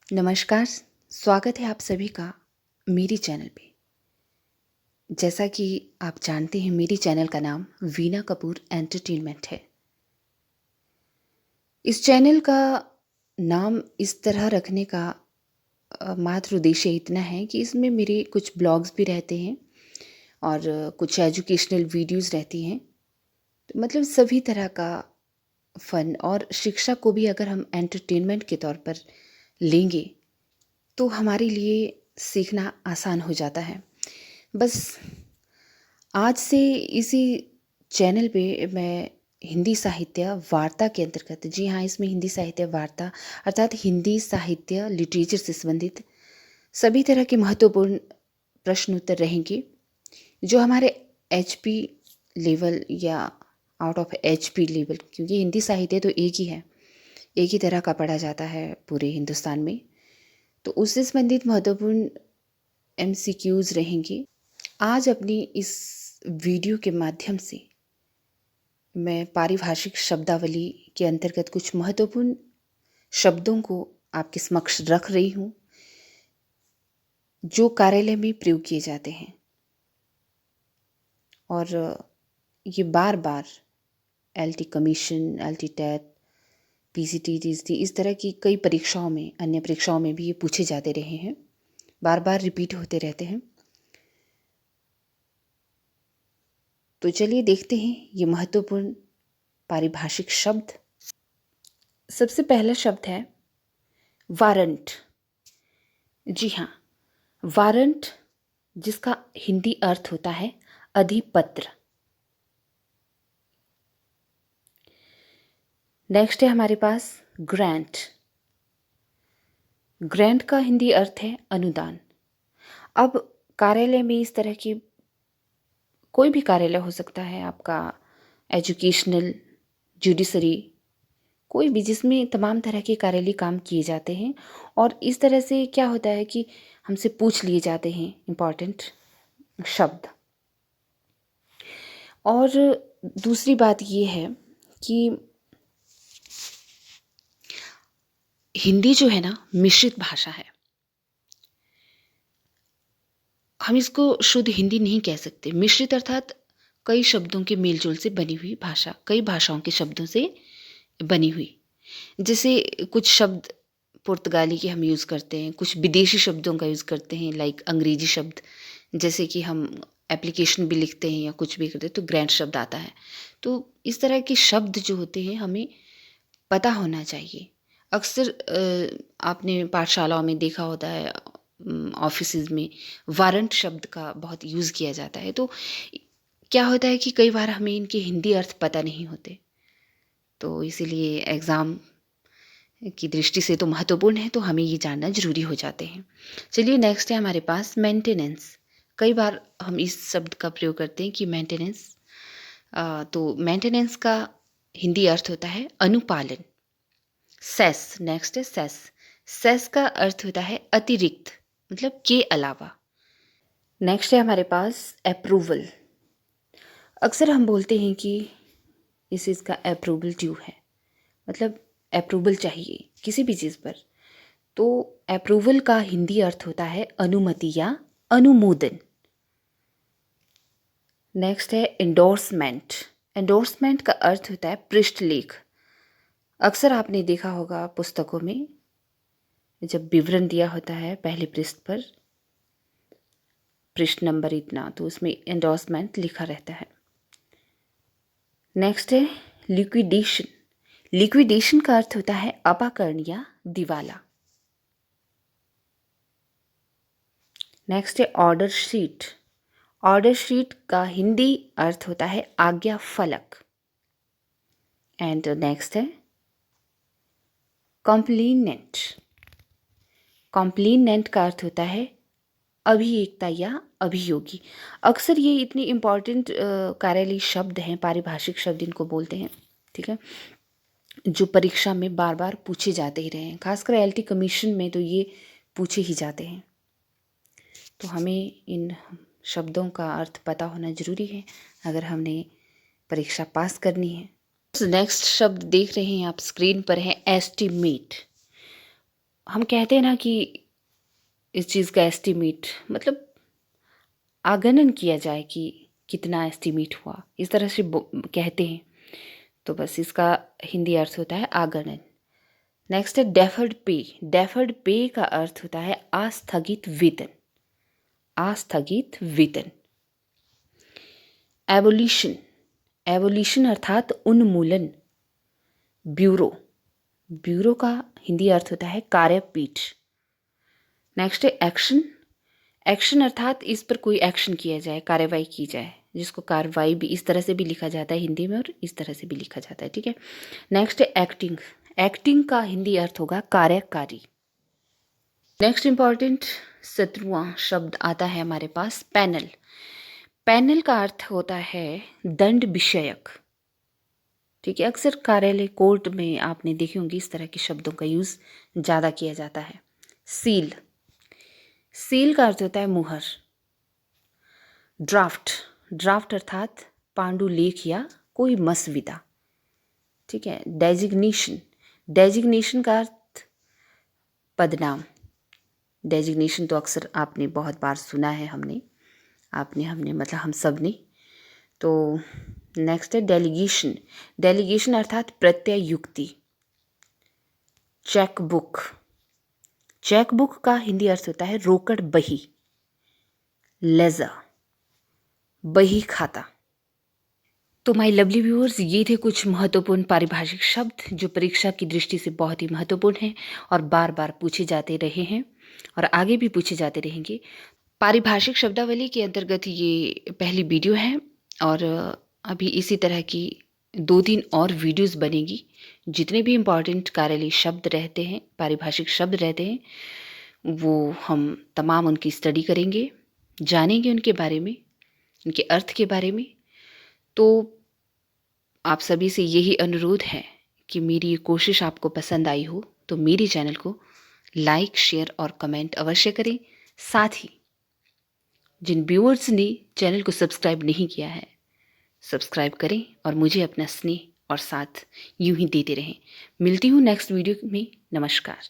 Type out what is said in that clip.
नमस्कार, स्वागत है आप सभी का मेरी चैनल पे। जैसा कि आप जानते हैं मेरी चैनल का नाम वीना कपूर एंटरटेनमेंट है। इस चैनल का नाम इस तरह रखने का मात्र उद्देश्य इतना है कि इसमें मेरे कुछ ब्लॉग्स भी रहते हैं और कुछ एजुकेशनल वीडियोस रहती हैं। तो मतलब सभी तरह का फ़न और शिक्षा को भी अगर हम एंटरटेनमेंट के तौर पर लेंगे तो हमारे लिए सीखना आसान हो जाता है। बस आज से इसी चैनल पे मैं हिंदी साहित्य वार्ता के अंतर्गत, जी हाँ, इसमें हिंदी साहित्य वार्ता अर्थात हिंदी साहित्य लिटरेचर से संबंधित सभी तरह के महत्वपूर्ण प्रश्न उत्तर रहेंगे जो हमारे एचपी लेवल या आउट ऑफ एचपी लेवल, क्योंकि हिंदी साहित्य तो एक ही है, एक ही तरह का पढ़ा जाता है पूरे हिंदुस्तान में। तो उससे संबंधित महत्वपूर्ण एमसीक्यूज रहेंगे। आज अपनी इस वीडियो के माध्यम से मैं पारिभाषिक शब्दावली के अंतर्गत कुछ महत्वपूर्ण शब्दों को आपके समक्ष रख रही हूँ जो कार्यालय में प्रयोग किए जाते हैं और ये बार बार LT commission, LT TET, PCT, TST इस तरह की कई परीक्षाओं में, अन्य परीक्षाओं में भी ये पूछे जाते रहे हैं, बार बार रिपीट होते रहते हैं। तो चलिए देखते हैं ये महत्वपूर्ण पारिभाषिक शब्द। सबसे पहला शब्द है वारंट। जी हाँ, वारंट जिसका हिंदी अर्थ होता है अधिपत्र। नेक्स्ट है हमारे पास ग्रांट। ग्रांट का हिंदी अर्थ है अनुदान। अब कार्यालय में इस तरह की कोई भी कार्यालय हो सकता है, आपका एजुकेशनल, जुडिशरी, कोई भी जिसमें तमाम तरह के कार्यालय काम किए जाते हैं और इस तरह से क्या होता है कि हमसे पूछ लिए जाते हैं इम्पॉर्टेंट शब्द। और दूसरी बात ये है कि हिंदी जो है ना मिश्रित भाषा है। हम इसको शुद्ध हिंदी नहीं कह सकते। मिश्रित अर्थात कई शब्दों के मेलजोल से बनी हुई भाषा, कई भाषाओं के शब्दों से बनी हुई। जैसे कुछ शब्द पुर्तगाली के हम यूज़ करते हैं, कुछ विदेशी शब्दों का यूज़ करते हैं, लाइक अंग्रेजी शब्द। जैसे कि हम एप्लीकेशन भी लिखते हैं या कुछ भी करते हैं तो ग्रांट शब्द आता है। तो इस तरह के शब्द जो होते हैं हमें पता होना चाहिए। अक्सर आपने पाठशालाओं में देखा होता है, ऑफिसेज में वारंट शब्द का बहुत यूज़ किया जाता है। तो क्या होता है कि कई बार हमें इनके हिंदी अर्थ पता नहीं होते, तो इसीलिए एग्ज़ाम की दृष्टि से तो महत्वपूर्ण है, तो हमें ये जानना ज़रूरी हो जाते हैं। चलिए नेक्स्ट है हमारे पास मेंटेनेंस। कई बार हम इस शब्द का प्रयोग करते हैं कि मेंटेनेंस। तो मेंटेनेंस का हिंदी अर्थ होता है अनुपालन। सेस, नेक्स्ट है सेस। सेस का अर्थ होता है अतिरिक्त, मतलब के अलावा। नेक्स्ट है हमारे पास अप्रूवल। अक्सर हम बोलते हैं कि इस चीज़ का अप्रूवल ड्यू है, मतलब अप्रूवल चाहिए किसी भी चीज़ पर। तो अप्रूवल का हिंदी अर्थ होता है अनुमति या अनुमोदन। नेक्स्ट है एंडोर्समेंट। एंडोर्समेंट का अर्थ होता है पृष्ठलेख। अक्सर आपने देखा होगा पुस्तकों में जब विवरण दिया होता है पहले पृष्ठ पर, पृष्ठ नंबर इतना, तो उसमें एंडोर्समेंट लिखा रहता है। नेक्स्ट है लिक्विडेशन। लिक्विडेशन का अर्थ होता है अपाकर्ण या दिवाला। नेक्स्ट है ऑर्डर शीट। ऑर्डर शीट का हिंदी अर्थ होता है आज्ञा फलक। एंड नेक्स्ट है कॉम्प्लीनेंट। कॉम्प्लीनेंट का अर्थ होता है अभियोक्ता या अभियोगी। अक्सर ये इतने इम्पॉर्टेंट कार्यालयीय शब्द हैं, पारिभाषिक शब्द इनको बोलते हैं, ठीक है, जो परीक्षा में बार बार पूछे जाते ही रहे हैं। खासकर एलटी कमीशन में तो ये पूछे ही जाते हैं। तो हमें इन शब्दों का अर्थ पता होना ज़रूरी है अगर हमने परीक्षा पास करनी है। नेक्स्ट शब्द देख रहे हैं आप स्क्रीन पर है एस्टिमेट। हम कहते हैं ना कि इस चीज़ का एस्टिमेट मतलब आगणन किया जाए कि कितना एस्टिमेट हुआ, इस तरह से कहते हैं। तो बस इसका हिंदी अर्थ होता है आगणन। नेक्स्ट है डेफर्ड पे। डेफर्ड पे का अर्थ होता है आस्थगित वेतन। आस्थगित वेतन। एवोल्यूशन। एवोल्यूशन अर्थात उन्मूलन। ब्यूरो। ब्यूरो का हिंदी अर्थ होता है कार्यपीठ। नेक्स्ट है एक्शन। एक्शन अर्थात इस पर कोई एक्शन किया जाए, कार्रवाई की जाए, जिसको कार्रवाई भी इस तरह से भी लिखा जाता है हिंदी में और इस तरह से भी लिखा जाता है, ठीक है। नेक्स्ट है एक्टिंग। एक्टिंग का हिंदी अर्थ होगा कार्यकारी। नेक्स्ट इंपॉर्टेंट 17वां शब्द आता है हमारे पास पैनल। पैनल का अर्थ होता है दंड विषयक, ठीक है। अक्सर कार्यालय कोर्ट में आपने देखे होंगे इस तरह के शब्दों का यूज़ ज़्यादा किया जाता है। सील। सील का अर्थ होता है मुहर। ड्राफ्ट। ड्राफ्ट अर्थात पांडुलेख या कोई मसविदा, ठीक है। डेजिग्नेशन। डेजिग्नेशन का अर्थ पदनाम। डेजिग्नेशन तो अक्सर आपने बहुत बार सुना है, हमने मतलब हम सब ने। तो नेक्स्ट है डेलीगेशन। डेलीगेशन अर्थात प्रत्ययुक्ति। चेकबुक। चेकबुक का हिंदी अर्थ होता है रोकड़ बही। लेजर। बही खाता। तो माय लवली व्यूअर्स, ये थे कुछ महत्वपूर्ण पारिभाषिक शब्द जो परीक्षा की दृष्टि से बहुत ही महत्वपूर्ण हैं और बार बार पूछे जाते रहे हैं और आगे भी पूछे जाते रहेंगे। पारिभाषिक शब्दावली के अंतर्गत ये पहली वीडियो है और अभी इसी तरह की 2-3 और वीडियोस बनेगी। जितने भी इम्पॉर्टेंट कार्यालयी शब्द रहते हैं, पारिभाषिक शब्द रहते हैं, वो हम तमाम उनकी स्टडी करेंगे, जानेंगे उनके बारे में, उनके अर्थ के बारे में। तो आप सभी से यही अनुरोध है कि मेरी ये कोशिश आपको पसंद आई हो तो मेरे चैनल को लाइक, शेयर और कमेंट अवश्य करें। साथ ही जिन व्यूअर्स ने चैनल को सब्सक्राइब नहीं किया है, सब्सक्राइब करें और मुझे अपना स्नेह और साथ यूं ही देते रहें। मिलती हूँ नेक्स्ट वीडियो में। नमस्कार।